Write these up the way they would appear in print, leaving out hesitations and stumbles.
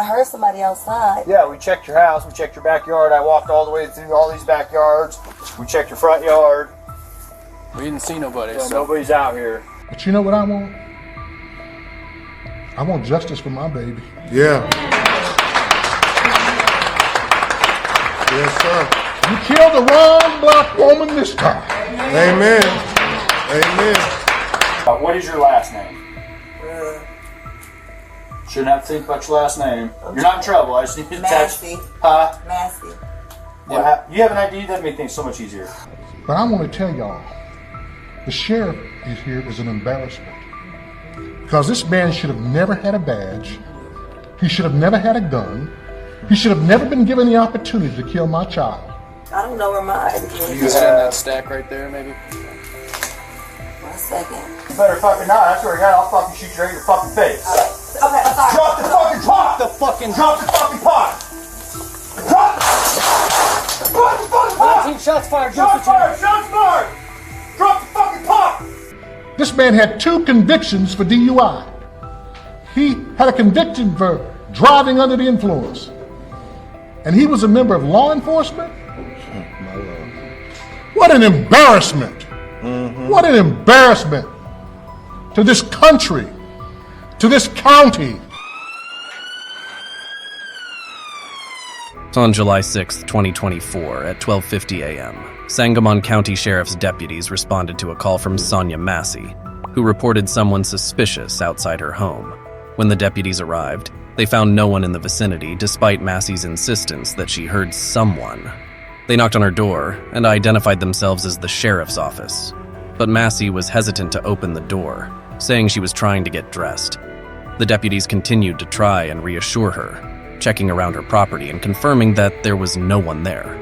I heard somebody outside. Yeah, we checked your house, we checked your backyard. I walked all the way through all these backyards. We checked your front yard. We didn't see nobody. So nobody's out here. But you know what I want? I want justice for my baby. Yeah. Yes, sir. You killed the wrong black woman this time. Amen. Amen. What is your last name? Shouldn't have to think about your last name. You're not in trouble. I just need to attach. Massey. Huh? Massey. You have an ID? That'd make things so much easier. But I want to tell y'all, the sheriff is here is an embarrassment. Because this man should have never had a badge. He should have never had a gun. He should have never been given the opportunity to kill my child. I don't know where my ID is. You stand that stack right there, maybe? 1 second. You better fucking not. I swear to God, I'll fucking shoot you right in your fucking face. Okay, I'm sorry. Drop the fucking pot! The fucking... Drop the fucking pot! Drop the fucking pot! 19 shots fired. Shots fired! Shots fired! Drop the fucking pot! This man had 2 convictions for DUI. He had a conviction for driving under the influence. And he was a member of law enforcement? My Lord. What an embarrassment! What an embarrassment to this country, to this county. On July 6, 2024, at 12:50 a.m., Sangamon County Sheriff's deputies responded to a call from Sonya Massey, who reported someone suspicious outside her home. When the deputies arrived, they found no one in the vicinity, despite Massey's insistence that she heard someone. They knocked on her door and identified themselves as the sheriff's office. But Massey was hesitant to open the door, saying she was trying to get dressed. The deputies continued to try and reassure her, checking around her property and confirming that there was no one there.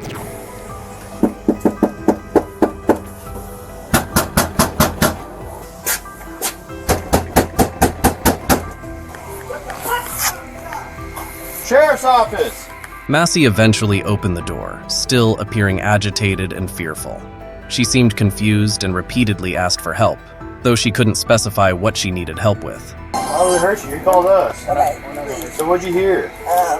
Sheriff's office! Massey eventually opened the door, still appearing agitated and fearful. She seemed confused and repeatedly asked for help, though she couldn't specify what she needed help with. Oh, it hurt you. You called us. Okay, please. So what'd you hear?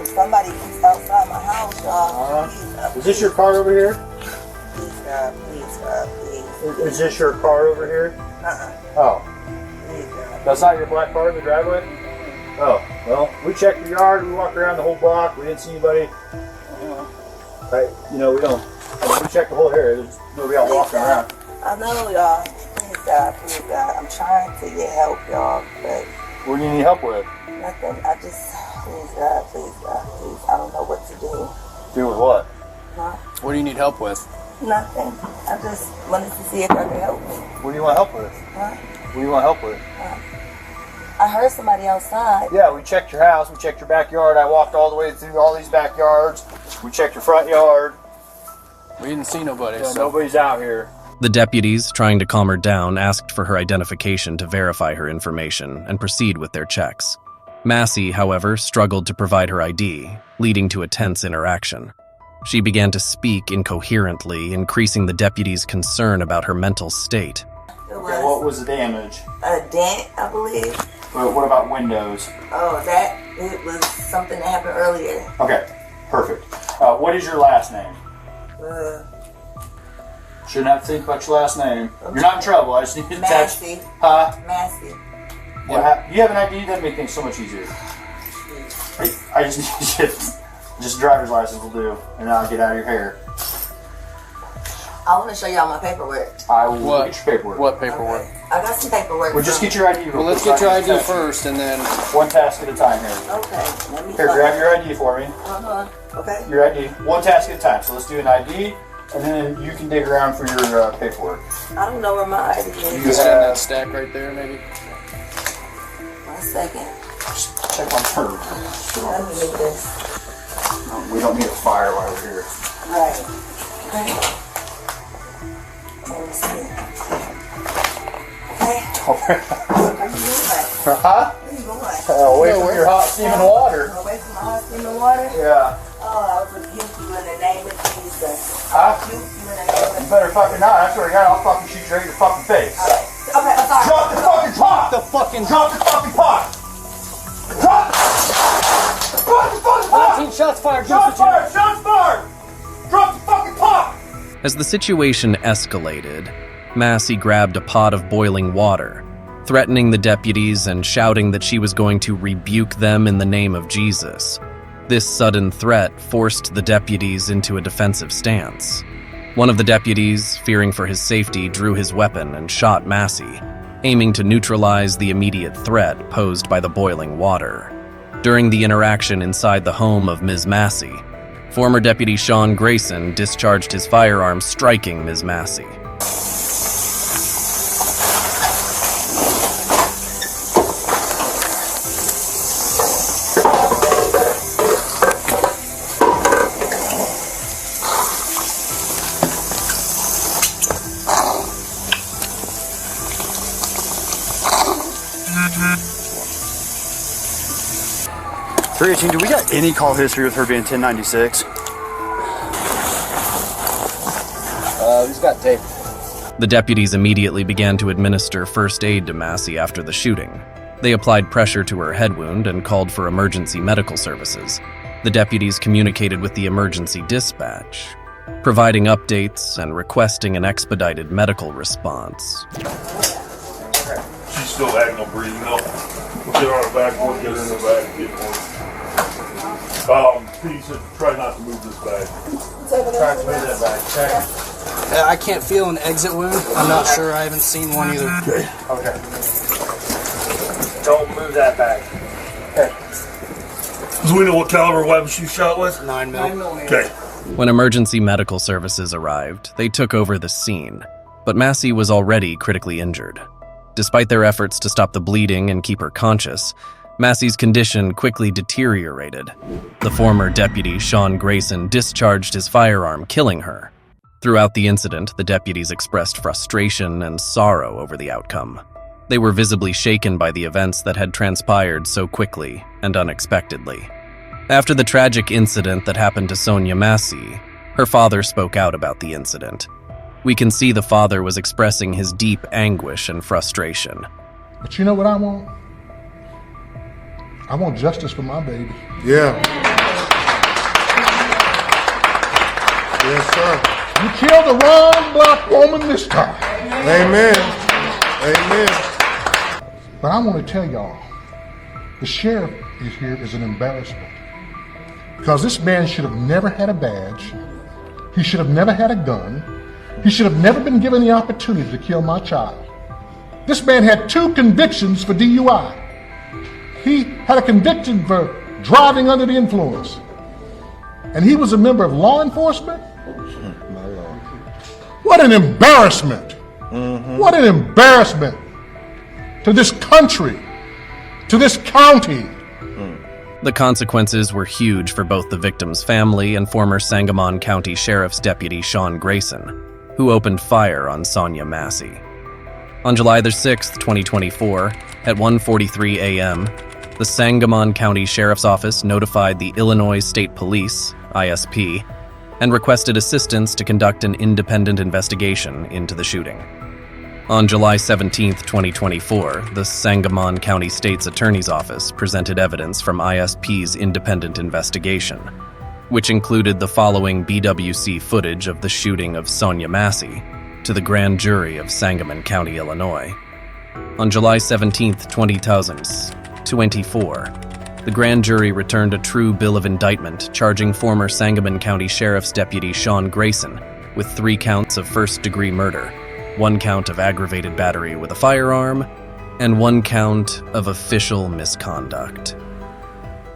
Somebody was outside my house, y'all. Is this your car over here? Please, God, please, God, please. Is this your car over here? Oh. Please, God. That's not your black car in the driveway? Oh, well, we checked the yard, we walked around the whole block, we didn't see anybody. We checked the whole area, there's nobody out walking around. I know, y'all. Please, God, please, God. I'm trying to get help, y'all, but What do you need help with? nothing. Please, God, please, God, please. I don't know what to do. Do with what? Huh? What do you need help with? Nothing. I just wanted to see if I could help me. What do you want help with? Huh? What do you want help with? I heard somebody outside. Yeah, we checked your house, we checked your backyard. I walked all the way through all these backyards. We checked your front yard. We didn't see nobody. So nobody's out here. The deputies, trying to calm her down, asked for her identification to verify her information and proceed with their checks. Massey, however, struggled to provide her ID, leading to a tense interaction. She began to speak incoherently, increasing the deputies' concern about her mental state. It What was the damage? a dent, I believe. What about windows? Oh, it was something that happened earlier. Okay, perfect. What is your last name? Shouldn't have to think about your last name. You're not in trouble. I just need to attach. Massey. Huh? Massey. You have an ID? That'd make things so much easier. I just need just a driver's license will do, and then I'll get out of your hair. I want to show y'all my paperwork. I will get your paperwork. What paperwork? Okay. I got some paperwork. Well, just get your ID. Well, let's get your ID first, and then... One task at a time here. Okay. Let me Here, grab your ID for me. Okay. Your ID. One task at a time. So let's do an ID, and then you can dig around for your paperwork. I don't know where my ID is. You stand that stack right there, maybe? 1 second. Just check on her. Let me make this. We don't need a fire while we're here. Right. Okay. Let me see. Okay. Where are you going? Huh? Where are you going? Away from your hot steaming water. Away from my hot steaming water? Yeah. Oh, I was rebuke you in the name of Jesus. Huh? Rebuke you in the name of You better fucking not. I swear to God, I'll fucking shoot you right in your fucking face. Okay, I'm sorry. Drop the fucking pot! The fucking... Drop the fucking pot! Drop the Shots fired! Shots fired! Shots fired! Drop the fucking pot! As the situation escalated, Massey grabbed a pot of boiling water, threatening the deputies and shouting that she was going to rebuke them in the name of Jesus. This sudden threat forced the deputies into a defensive stance. One of the deputies, fearing for his safety, drew his weapon and shot Massey, aiming to neutralize the immediate threat posed by the boiling water. During the interaction inside the home of Ms. Massey, former Deputy Sean Grayson discharged his firearm, striking Ms. Massey. 318, do we got any call history with her being 1096? He's got tape. The deputies immediately began to administer first aid to Massey after the shooting. They applied pressure to her head wound and called for emergency medical services. The deputies communicated with the emergency dispatch, providing updates and requesting an expedited medical response. She's still acting on breathing though. We'll get her on the back, we'll get her in the back, get one. Pete said try not to move this bag. Try to move that back. Check. I can't feel an exit wound. I'm not sure. I haven't seen one either. Okay. Okay. Don't move that bag. Okay. Do we know what caliber weapon she shot with? 9mm. Okay. When emergency medical services arrived, they took over the scene, but Massey was already critically injured. Despite their efforts to stop the bleeding and keep her conscious, Massey's condition quickly deteriorated. The former deputy, Sean Grayson, discharged his firearm, killing her. Throughout the incident, the deputies expressed frustration and sorrow over the outcome. They were visibly shaken by the events that had transpired so quickly and unexpectedly. After the tragic incident that happened to Sonya Massey, her father spoke out about the incident. We can see the father was expressing his deep anguish and frustration. But you know what I want? I want justice for my baby. Yeah. Yes, sir. You killed the wrong black woman this time. Amen. Amen. But I want to tell y'all, the sheriff is here is an embarrassment. Because this man should have never had a badge. He should have never had a gun. He should have never been given the opportunity to kill my child. This man had 2 convictions for DUI. He had a conviction for driving under the influence. And he was a member of law enforcement? My Lord. What an embarrassment. What an embarrassment to this country, to this county. The consequences were huge for both the victim's family and former Sangamon County Sheriff's deputy Sean Grayson, who opened fire on Sonya Massey. On July 6, 2024, at 1:43 a.m., the Sangamon County Sheriff's Office notified the Illinois State Police, ISP, and requested assistance to conduct an independent investigation into the shooting. On July 17, 2024, the Sangamon County State's Attorney's Office presented evidence from ISP's independent investigation, which included the following BWC footage of the shooting of Sonya Massey to the grand jury of Sangamon County, Illinois. On July 17, 2024, the grand jury returned a true bill of indictment charging former Sangamon County Sheriff's Deputy Sean Grayson with 3 counts of first-degree murder, 1 count of aggravated battery with a firearm, and 1 count of official misconduct.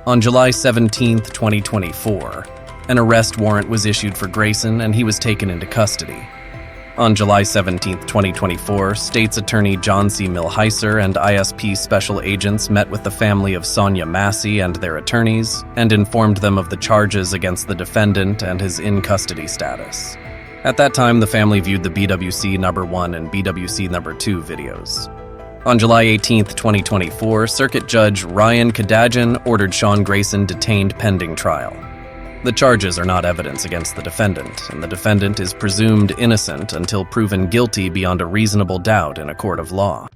On July 17, 2024, an arrest warrant was issued for Grayson and he was taken into custody. On July 17, 2024, State's Attorney John C. Milheiser and ISP special agents met with the family of Sonya Massey and their attorneys and informed them of the charges against the defendant and his in-custody status. At that time, the family viewed the BWC number 1 and BWC number 2 videos. On July 18, 2024, Circuit Judge Ryan Kadajian ordered Sean Grayson detained pending trial. The charges are not evidence against the defendant, and the defendant is presumed innocent until proven guilty beyond a reasonable doubt in a court of law.